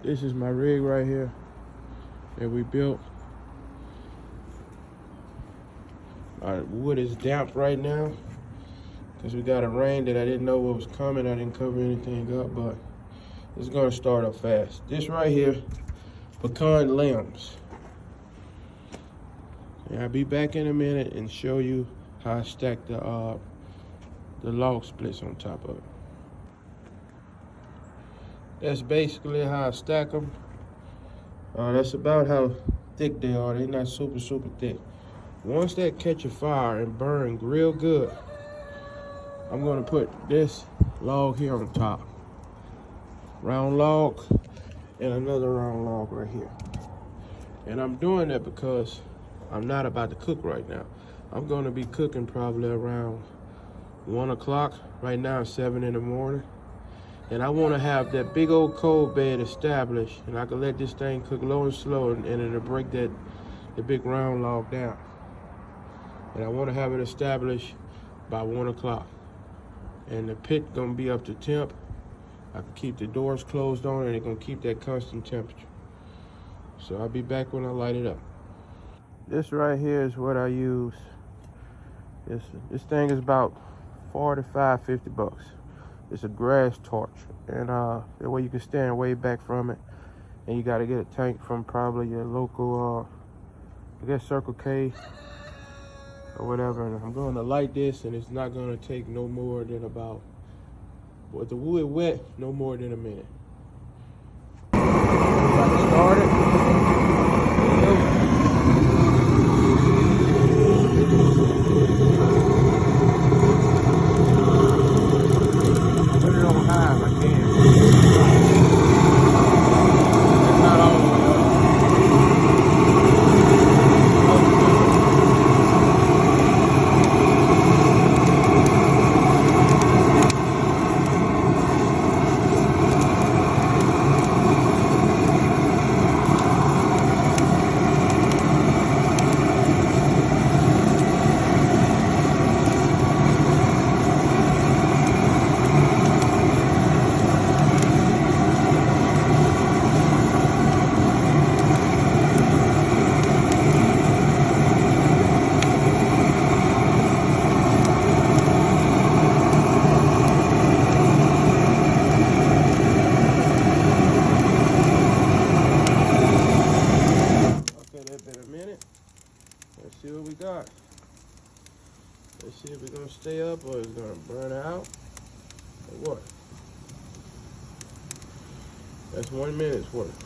This is my rig right here that we built. Our wood is damp right now because we got a rain that I didn't know what was coming. I didn't cover anything up, but it's gonna start up fast. This right here, pecan limbs. And I'll be back in a minute and show you how I stack the log splits on top of it. That's basically how I stack them. That's about how thick they are. They're not super thick. Once that catch a fire and burn real good, I'm gonna put this log here on top. Round log and another round log right here. And I'm doing that because I'm not about to cook right now. I'm gonna be cooking probably around 1 o'clock. Right now it's 7 in the morning. And I wanna have that big old cold bed established, and I can let this thing cook low and slow, and it'll break the big round log down. And I wanna have it established by 1 o'clock. And the pit gonna be up to temp. I can keep the doors closed on, and it's gonna keep that constant temperature. So I'll be back when I light it up. This right here is what I use. This thing is about 45, 50 bucks. It's a grass torch, and that way you can stand way back from it. And you gotta get a tank from probably your local, I guess Circle K or whatever. And I'm gonna light this, and it's not gonna take no more than about, with the wood wet, no more than a minute. Got it started. Let's see what we got. Let's see if it's gonna stay up or it's gonna burn out or what. That's 1 minute's worth.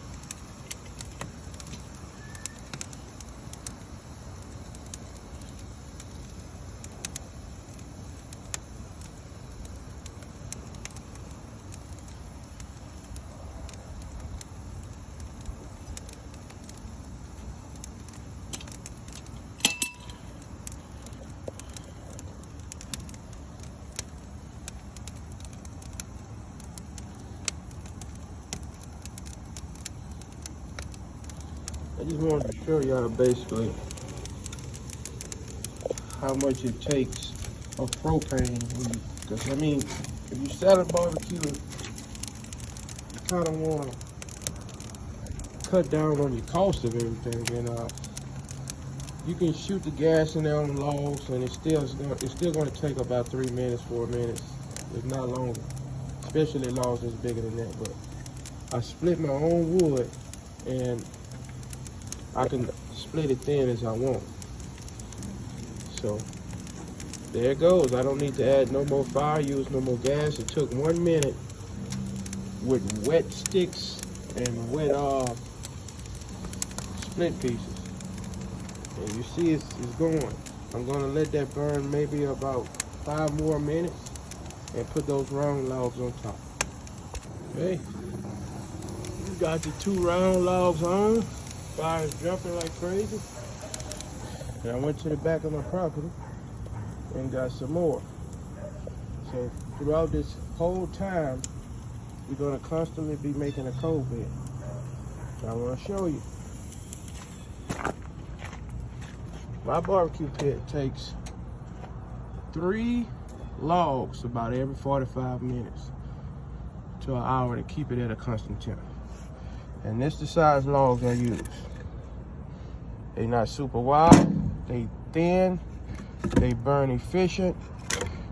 I just wanted to show y'all basically how much it takes of propane. Because I mean, if you sell a barbecue, you kind of want to cut down on your cost of everything. And you can shoot the gas in there on the logs, and it's still going to take about 3 minutes, 4 minutes, if not longer. Especially logs that's bigger than that. But I split my own wood, and I can split it thin as I want. So there it goes. I don't need to add no more fire, use no more gas. It took 1 minute with wet sticks and wet split pieces. And you see it's going. I'm gonna let that burn maybe about 5 more minutes and put those round logs on top. Okay, you got the 2 round logs on. Fire's jumping like crazy. And I went to the back of my property and got some more. So throughout this whole time, we're gonna constantly be making a coal bed. So I wanna show you. My barbecue pit takes 3 logs about every 45 minutes to an hour to keep it at a constant temp. And this the size logs I use. They not super wide, they thin, they burn efficient.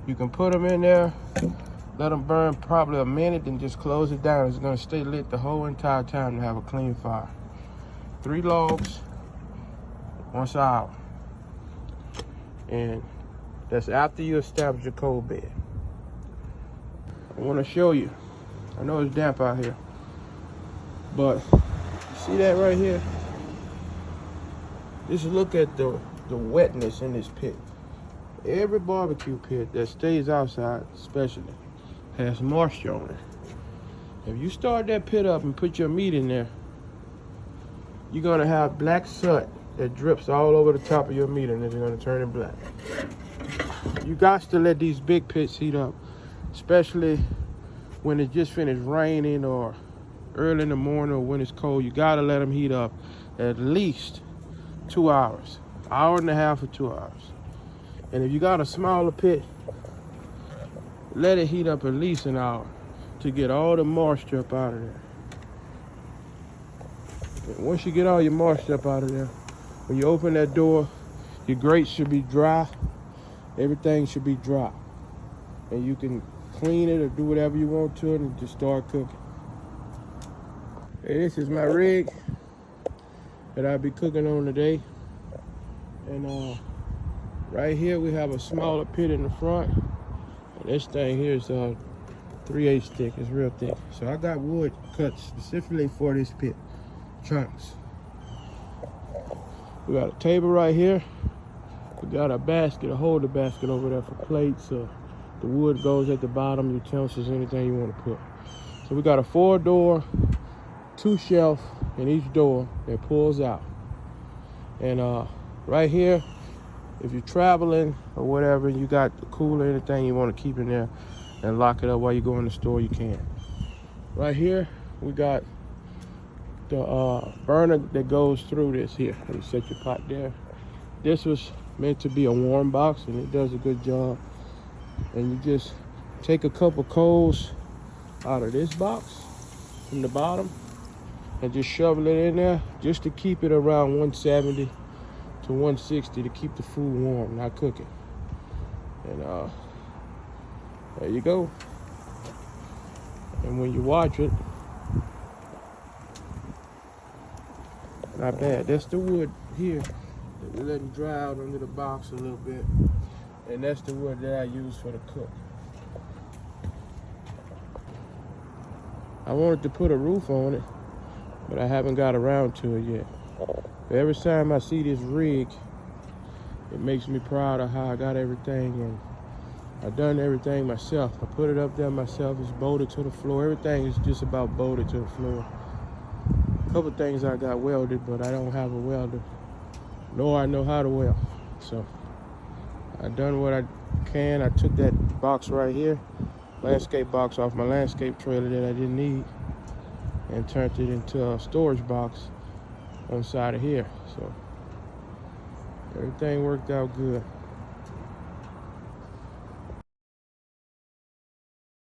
You can put them in there, let them burn probably a minute, then just close it down. It's gonna stay lit the whole entire time to have a clean fire. 3 logs, once an hour. And that's after you establish your coal bed. I wanna show you. I know it's damp out here, but you see that right here? Just look at the wetness in this pit. Every barbecue pit that stays outside, especially, has moisture on it. If you start that pit up and put your meat in there, you're gonna have black soot that drips all over the top of your meat, and it's gonna turn it black. You got to let these big pits heat up, especially when it just finished raining or early in the morning or when it's cold. You gotta let them heat up at least 2 hours, hour and a half or 2 hours. And if you got a smaller pit, let it heat up at least an hour to get all the moisture up out of there. And once you get all your moisture up out of there, when you open that door, your grates should be dry. Everything should be dry. And you can clean it or do whatever you want to it and just start cooking. Hey, this is my rig that I'll be cooking on today. And right here we have a smaller pit in the front. And this thing here is 3/8 thick. It's real thick. So I got wood cut specifically for this pit. Chunks. We got a table right here. We got a basket, a holder basket over there for plates. The wood goes at the bottom, utensils, anything you want to put. So we got a 4-door, 2 shelf in each door that pulls out. And right here, if you're traveling or whatever, you got the cooler, anything you want to keep in there and lock it up while you go in the store, you can. Right here, we got the burner that goes through this here. You set your pot there. This was meant to be a warm box, and it does a good job. And you just take a couple coals out of this box from the bottom and just shovel it in there just to keep it around 170 to 160 to keep the food warm, not cooking. And there you go. And when you watch it, not bad. That's the wood here that we're letting dry out under the box a little bit. And that's the wood that I use for the cook. I wanted to put a roof on it, but I haven't got around to it yet. But every time I see this rig, it makes me proud of how I got everything, and I've done everything myself. I put it up there myself. It's bolted to the floor. Everything is just about bolted to the floor. A couple things I got welded, but I don't have a welder, nor I know how to weld. So I've done what I can. I took that box right here, landscape box, off my landscape trailer that I didn't need, and turned it into a storage box on the side of here. So everything worked out good.